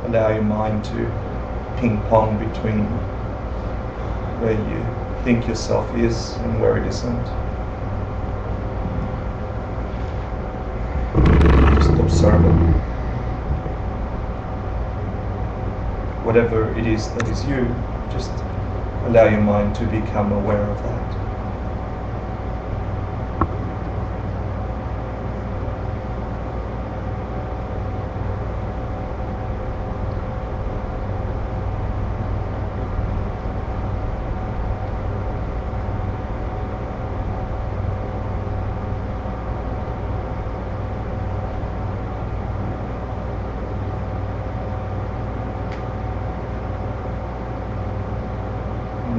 allow your mind to ping pong between where you think yourself is and where it isn't. Just observe it. Whatever it is that is you, just allow your mind to become aware of that.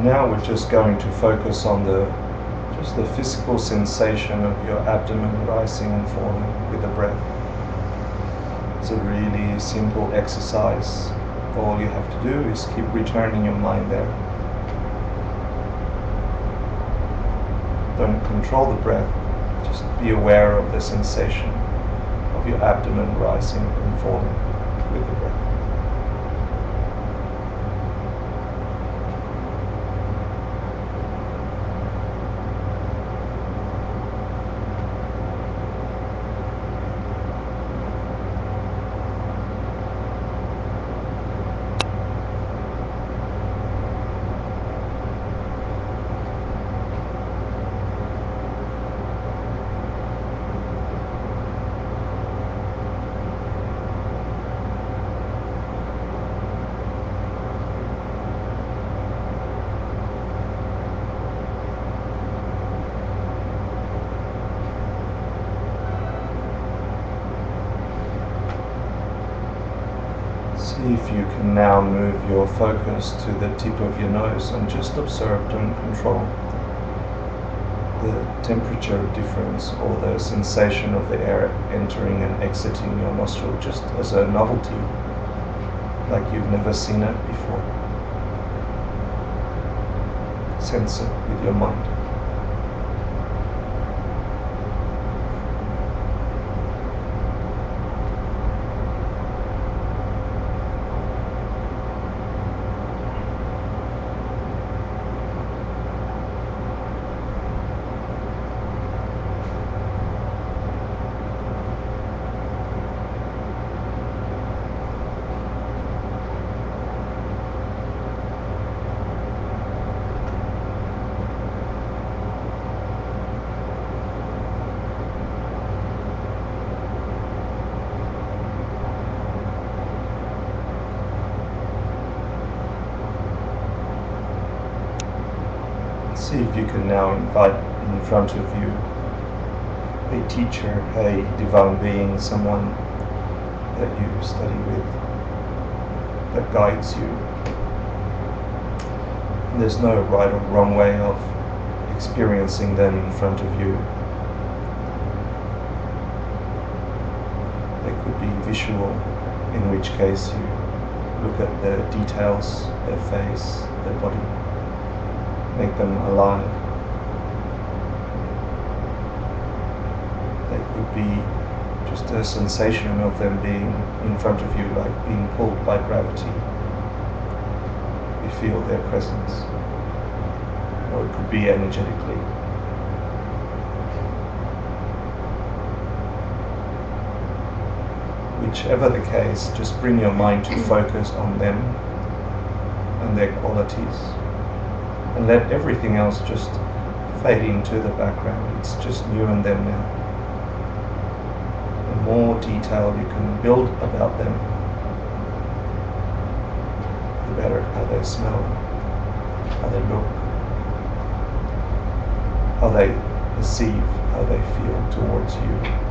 Now we're just going to focus on the physical sensation of your abdomen rising and falling with the breath. It's a really simple exercise. All you have to do is keep returning your mind there. Don't control the breath, just be aware of the sensation of your abdomen rising and falling with the breath. See if you can now move your focus to the tip of your nose and just observe, don't control the temperature difference or the sensation of the air entering and exiting your nostril, just as a novelty, like you've never seen it before. Sense it with your mind. See if you can now invite in front of you a teacher, a divine being, someone that you study with, that guides you. And there's no right or wrong way of experiencing them in front of you. They could be visual, in which case you look at the details, their face, their body. Make them alive. They could be just a sensation of them being in front of you, like being pulled by gravity. You feel their presence. Or it could be energetically. Whichever the case, just bring your mind to focus on them and their qualities. And let everything else just fade into the background. It's just you and them now. The more detail you can build about them, the better. How they smell, how they look, how they perceive, how they feel towards you.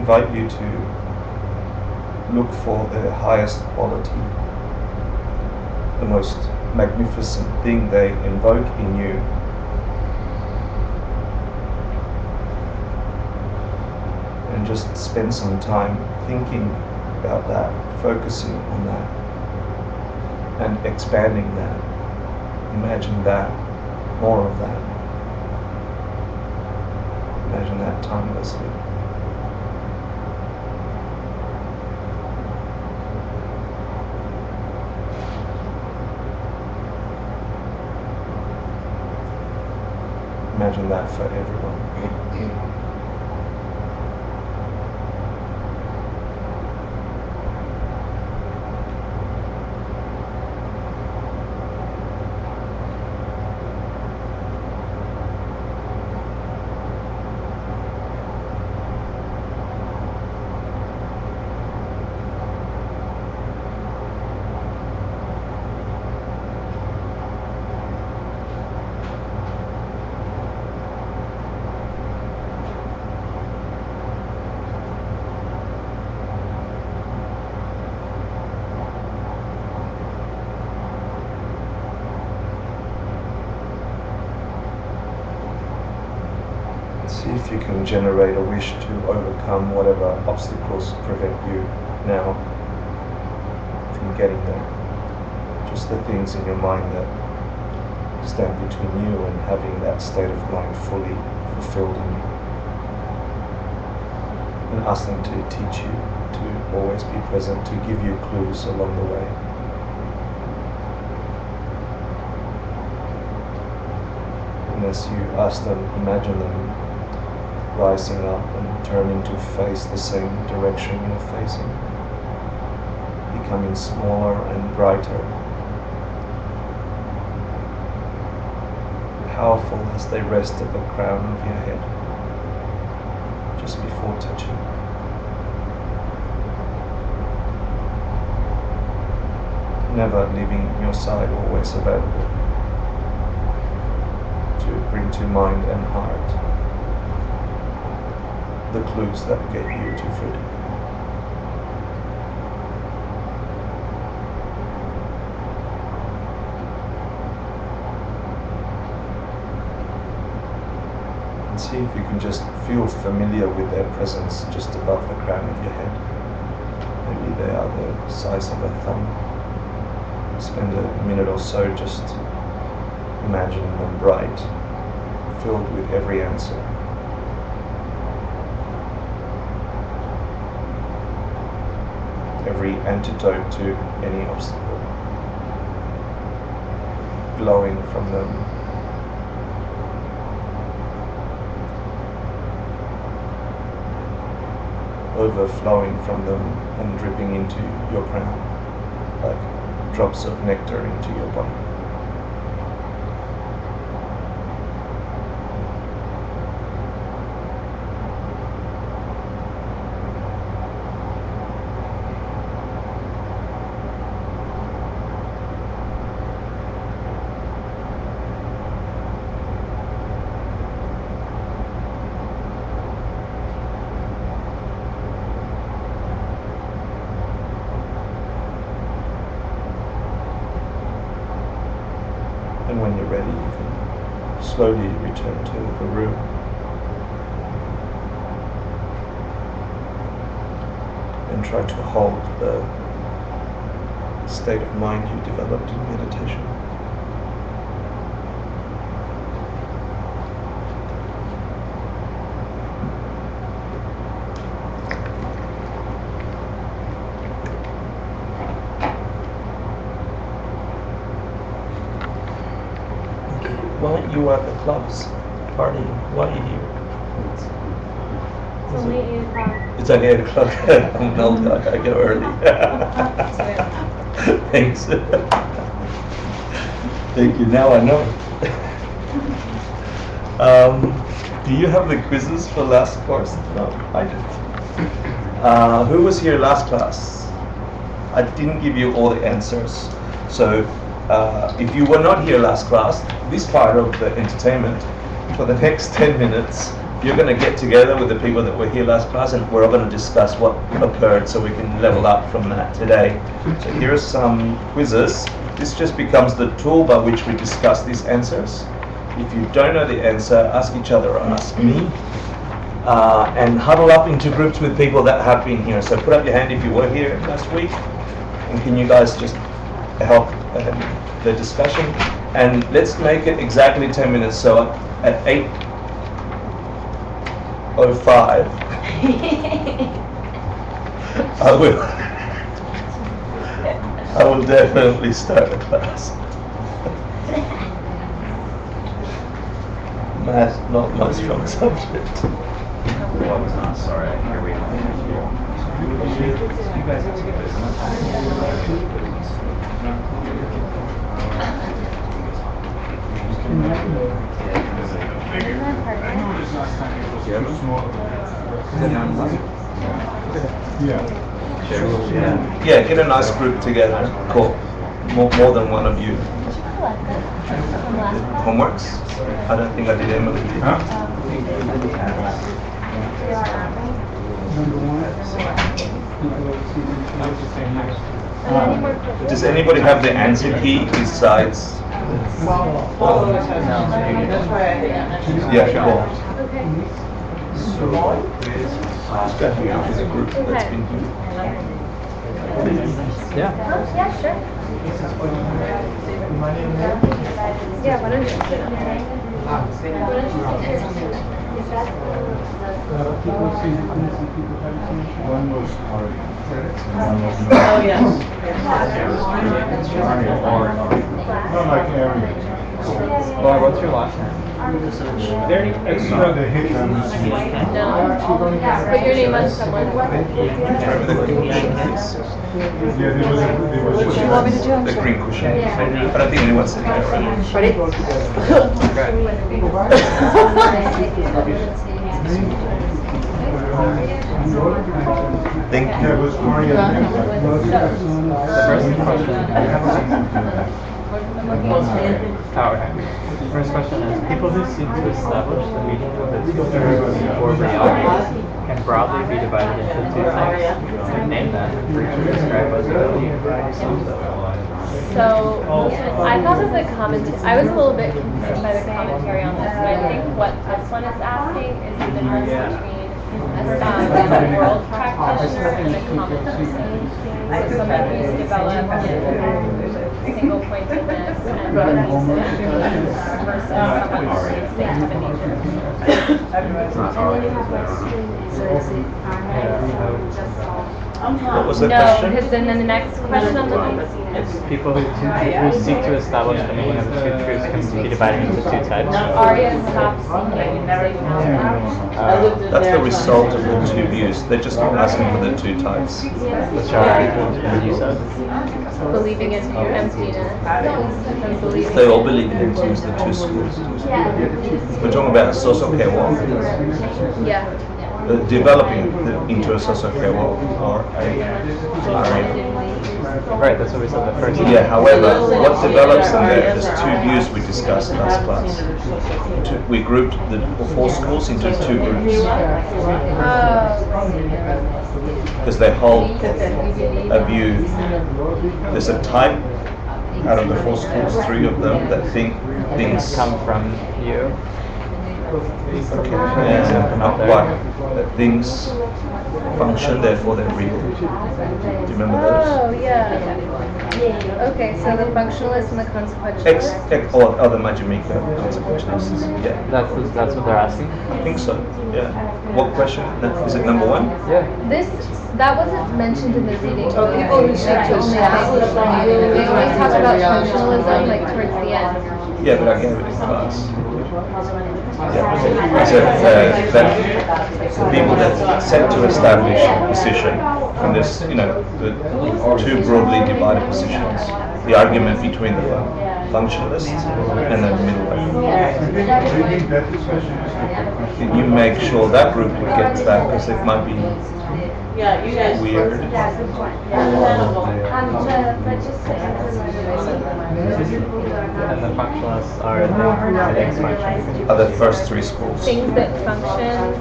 invite you to look for the highest quality, the most magnificent thing they invoke in you. And just spend some time thinking about that, focusing on that, and expanding that. Imagine that, more of that. Imagine that timelessly. Imagine that for everyone. See if you can generate a wish to overcome whatever obstacles prevent you now from getting there. Just the things in your mind that stand between you and having that state of mind fully fulfilled in you. And ask them to teach you to always be present, to give you clues along the way. And as you ask them, imagine them rising up and turning to face the same direction you're facing, becoming smaller and brighter, powerful as they rest at the crown of your head, just before touching. Never leaving your side, always available to bring to mind and heart the clues that get you to freedom. And see if you can just feel familiar with their presence just above the crown of your head. Maybe they are the size of a thumb. Spend a minute or so just imagining them bright, filled with every answer. Every antidote to any obstacle, glowing from them, overflowing from them and dripping into your crown like drops of nectar into your body. And when you're ready, you can slowly return to the room. And try to hold the state of mind you developed in meditation. Why you are at the clubs party? Why are you here? It's only 8 o'clock. It's only 8 o'clock. I'm melted. I go early. Thanks. Thank you. Now I know. Do you have the quizzes for last course? No, I didn't. Who was here last class? I didn't give you all the answers. So if you were not here last class, this part of the entertainment, for the next 10 minutes, you're going to get together with the people that were here last class, and we're all going to discuss what occurred so we can level up from that today. So here are some quizzes. This just becomes the tool by which we discuss these answers. If you don't know the answer, ask each other or ask me. And huddle up into groups with people that have been here. So put up your hand if you were here last week. And can you guys just help the discussion? And let's make it exactly 10 minutes. So at 8:05, I will definitely start the class. Math, not my strong subject. Well, I was not sorry. I hear we have an interview. You guys have to get this. Yeah, get a nice group together. Cool. More than one of you. Homeworks? I don't think I did, Emily. Huh? Does anybody have the answer key besides? Yeah, cool. So, is a group that's been here. Yeah, sure. Yeah, why don't you sit on there? One was Ari. Oh, yeah. Not like Ari. Well, what's your last name? It's not the hit on this one. No. Put your name on someone. Yeah, there was a What do you want me to do? The green cushion. I don't think anyone's sitting there right now. Ready? Thank Yeah, you. it was Ari. The first question. The first question is, people who seek to establish the meaning of the two terms for reality can broadly be divided into two types. Name them and briefly describe what they believe. So I thought of the commentary. I was a little bit confused by the commentary on this, but I think what this one is asking is the difference between a world practitioner and a common person. So someone who's developed single pointedness and versus someone who's statement of nature. What was the No, question? because then the next question on the list. It's people who seek to establish the meaning of the two truths can be divided into two types. Arya stops seeking. That's the result of the two views. They're just asking for the two types. Which are, what you said? Believing in emptiness and believing. They all believe in him to use the two schools. We're talking about a social care walk. Yeah. Developing into a social care walk or a Right, that's what we said the first time. yeah, however, what develops in there, there's two views we discussed last class. We grouped the 4 schools into 2 groups. Because they hold a view. There's a type out of the 4 schools, 3 of them that think things Come from you. and not what that things function, therefore they're real. Do you remember those? Oh, yeah. Okay, so the functionalist and the consequentialist. Or the Majjhimika consequentialists. Yeah, That's what they're asking? I think so. Yeah. What question? Is it number 1? Yeah. That wasn't mentioned in the reading. Oh, people who seek to establish. We always talk about functionalism like towards the end. Yeah, but I gave it in class. Yeah. So that the people that set to establish a position, and there's the 2 broadly divided positions. The argument between the functionalists and the middle way. You make sure that group gets that, because it might be weird. And the functionalists are the next function. Are the first three schools. Things that function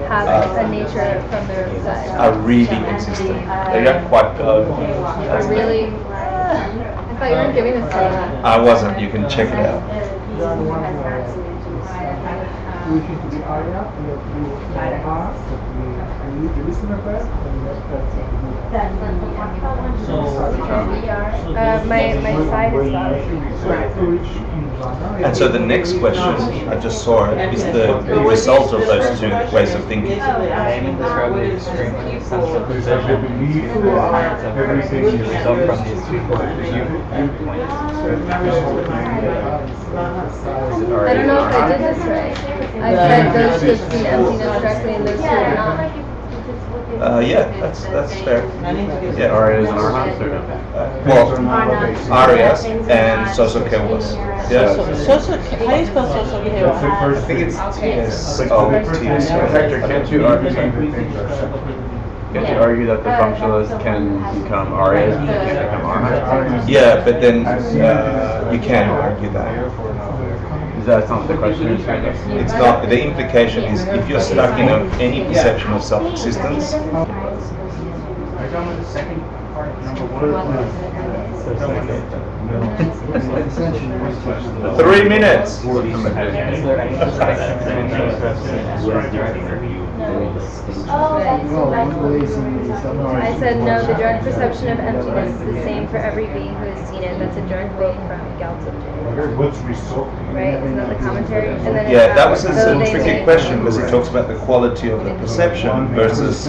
have a nature from their side. Are really existing. They don't quite go. Really? I thought you weren't giving this to me. I wasn't. You can check it out. My side is up. And so the next question, I just saw it, is the result of those two ways of thinking. Naming describe the extremely sensitive position of everything to result from these two viewpoints. I don't know if I did this right. I said those who have seen emptiness directly and those who have not. Yeah, that's fair. Yeah, Arias and Arhats or no? well, Arias and Sosokewas. Yeah. How do you spell social care? I think it's T-S-O-T-S. Hector, can't you argue that the functionalist can become Arias and can become Arhats? Yeah, but then you can argue that. That's not what the question is. It's not. The implication is if you're stuck in any perception of self-existence, Three minutes. I said no, the direct perception of emptiness is the same for every being who has seen it. That's a direct quote from Galtz. What's result? Right? Isn't that the commentary? And then Yeah, that was a tricky question because it talks about the quality of the perception versus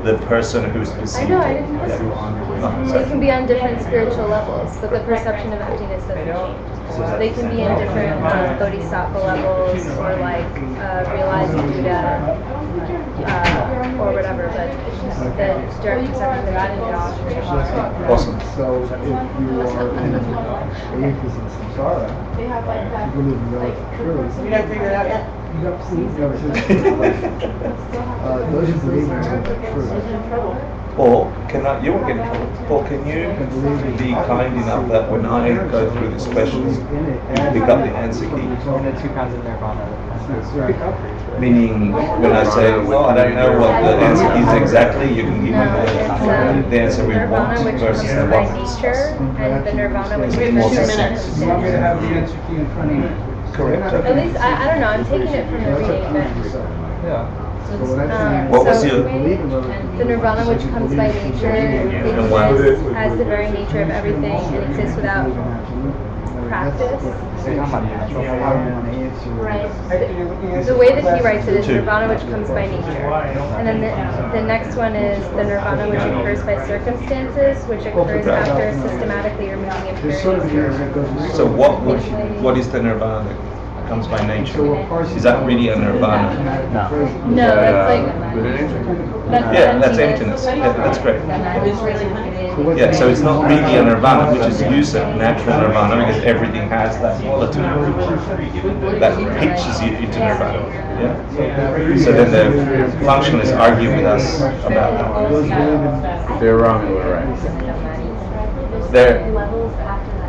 the person who's I perceived. know, I didn't know. They can be on different spiritual levels, but the perception of emptiness doesn't change. They can be in different Bodhisattva levels or like realizing Buddha or whatever, but it's just the direct perception of that. Awesome. So if you are in atheist and samsara, you believe in relative truth. You gotta figure it out yet? Those who believe in relative truth. Paul, you won't get in trouble. Paul, can you be kind enough that when I go through these questions, you pick up the answer key? And the two kinds of nirvana. Meaning, when I say, well, I don't know what the answer is exactly, you can give me the answer we want Nirvana, which versus comes the by one. nature, and the nirvana, which Makes is more the sense. You want me to have the answer key in front of you? Correct. At least, I don't know, I'm taking it from the reading, but Yeah. What was your- the nirvana which comes by nature exists as the very nature of everything and exists without practice. Right. The way that he writes it is nirvana which comes by nature. And then the next one is the nirvana which occurs by circumstances, which occurs after systematically removing impurities. So what is the nirvana that comes by nature? Is that really a nirvana? No, That's emptiness. Yeah, that's great. Yeah, so it's not really a nirvana, which is user, natural nirvana, because everything has that quality that pitches you into nirvana. Yeah. So then the functionalists argue with us about that. They're wrong and we're right.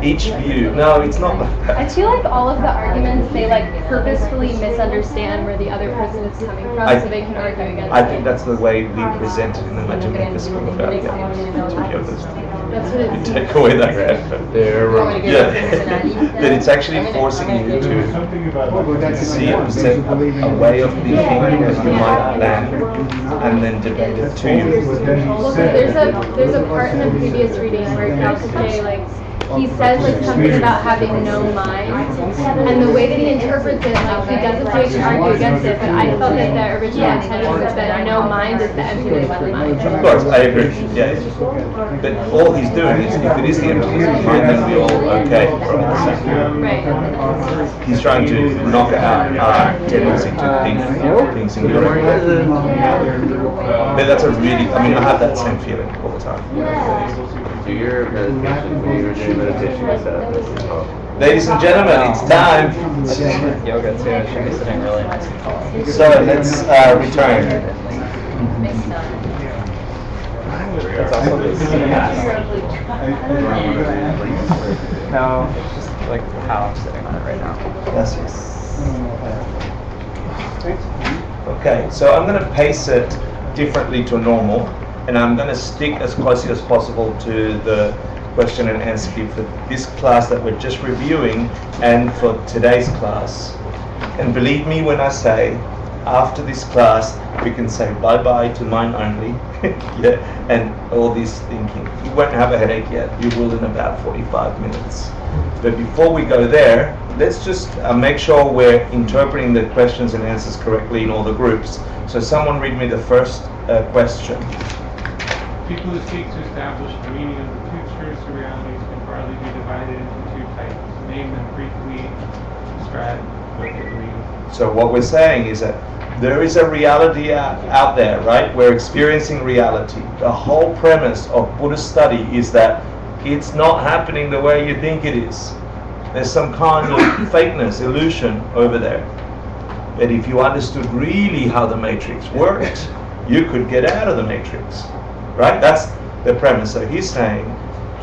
Each view. No, it's not like I that. feel like all of the arguments, they like purposefully misunderstand where the other person is coming from so they can argue against it. I think that's the way we present it in the Majjhima school about the yogas. That's what You it's. take away that crap. They're wrong. Yeah. That it's actually forcing you to see a way of thinking that you might land and then debate it to you. Well, there's a part in the previous reading where Kalkaje, like, he says like something about having no mind, and the way that he interprets it, like he does it so he can argue against it, but I felt that the original intention was that no mind is the emptiness of the mind. Of course, I agree. Yeah. But all he's doing is, if it is the emptiness of the mind, then we're all okay from the second. Right. He's trying to knock out our tendency to think things in your way. But that's a really, I mean, I have that same feeling all the time. Do your meditation, when you're doing meditation, you said, Ladies and gentlemen, it's time. Yoga too. It should be sitting really nice and tall. So let's return. That's also the No, it's just like how I'm sitting on it right now. Yes, yes. Okay, so I'm going to pace it differently to normal, and I'm going to stick as closely as possible to the question and answer key for this class that we're just reviewing and for today's class. And believe me when I say, after this class, we can say bye-bye to mind only, yeah, and all this thinking. You won't have a headache yet. You will in about 45 minutes. But before we go there, let's just make sure we're interpreting the questions and answers correctly in all the groups. So someone read me the first question. People who seek to establish the meaning of the two truths or realities can broadly be divided into two types. Name them briefly, describe what they believe. So what we're saying is that there is a reality out there, right? We're experiencing reality. The whole premise of Buddhist study is that it's not happening the way you think it is. There's some kind of fakeness, illusion over there. But if you understood really how the matrix works, you could get out of the matrix, right? That's the premise. So he's saying,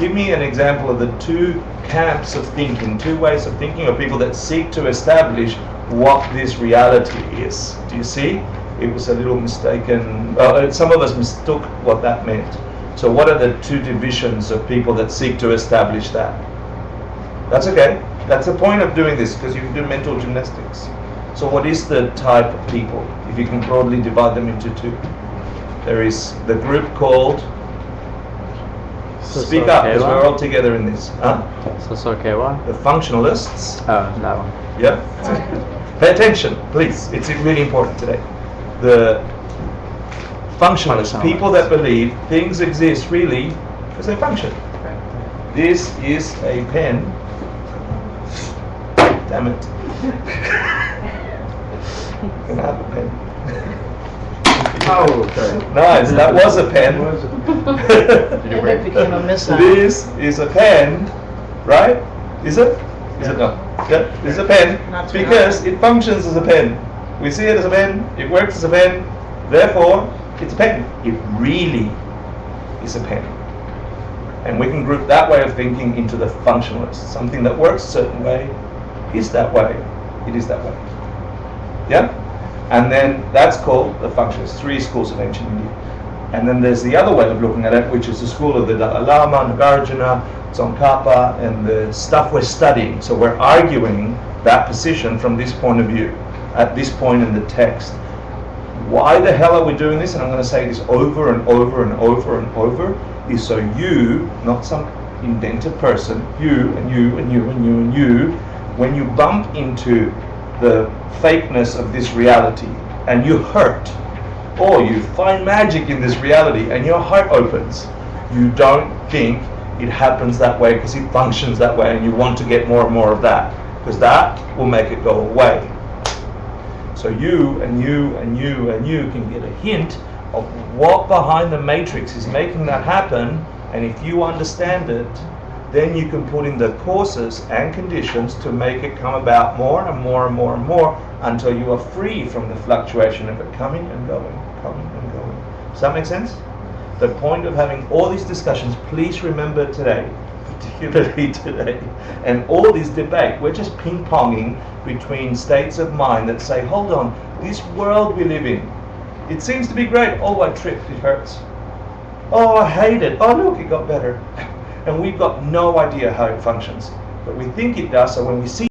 give me an example of the two camps of thinking, two ways of thinking of people that seek to establish what this reality is. Do you see? It was a little mistaken. Some of us mistook what that meant. So what are the two divisions of people that seek to establish that? That's okay. That's the point of doing this, because you can do mental gymnastics. So what is the type of people, if you can broadly divide them into two? There is the group called, speak up, because we're all together in this. Huh? Sosokewa? The functionalists. Oh, that one. Yeah. Pay attention, please. It's really important today. The functionalists, people that believe things exist really because they function. This is a pen. Damn it. Can I have a pen? Oh, okay. Nice, that was a pen. And it became a missile. This is a pen, right? Is it? Is it not? Yeah, this is a pen because it functions as a pen. We see it as a pen, it works as a pen, therefore it's a pen. It really is a pen. And we can group that way of thinking into the functionalist. Something that works a certain way is that way. It is that way. Yeah? And then that's called the functionalist. 3 schools of ancient India. And then there's the other way of looking at it, which is the school of the Dalai Lama, Nagarjuna, Tsongkhapa, and the stuff we're studying. So we're arguing that position from this point of view, at this point in the text. Why the hell are we doing this? And I'm going to say this over and over and over and over, is so you, not some invented person, you and you and you and you and you, when you bump into the fakeness of this reality and you hurt, or you find magic in this reality and your heart opens, you don't think it happens that way because it functions that way and you want to get more and more of that, because that will make it go away. So you and you and you and you can get a hint of what behind the matrix is making that happen, and if you understand it, then you can put in the causes and conditions to make it come about more and more and more and more until you are free from the fluctuation of it coming and going, coming and going. Does that make sense? The point of having all these discussions, please remember today, particularly today, and all this debate, we're just ping-ponging between states of mind that say, hold on, this world we live in, it seems to be great. Oh, I tripped, it hurts. Oh, I hate it. Oh, look, it got better. And we've got no idea how it functions. But we think it does, so when we see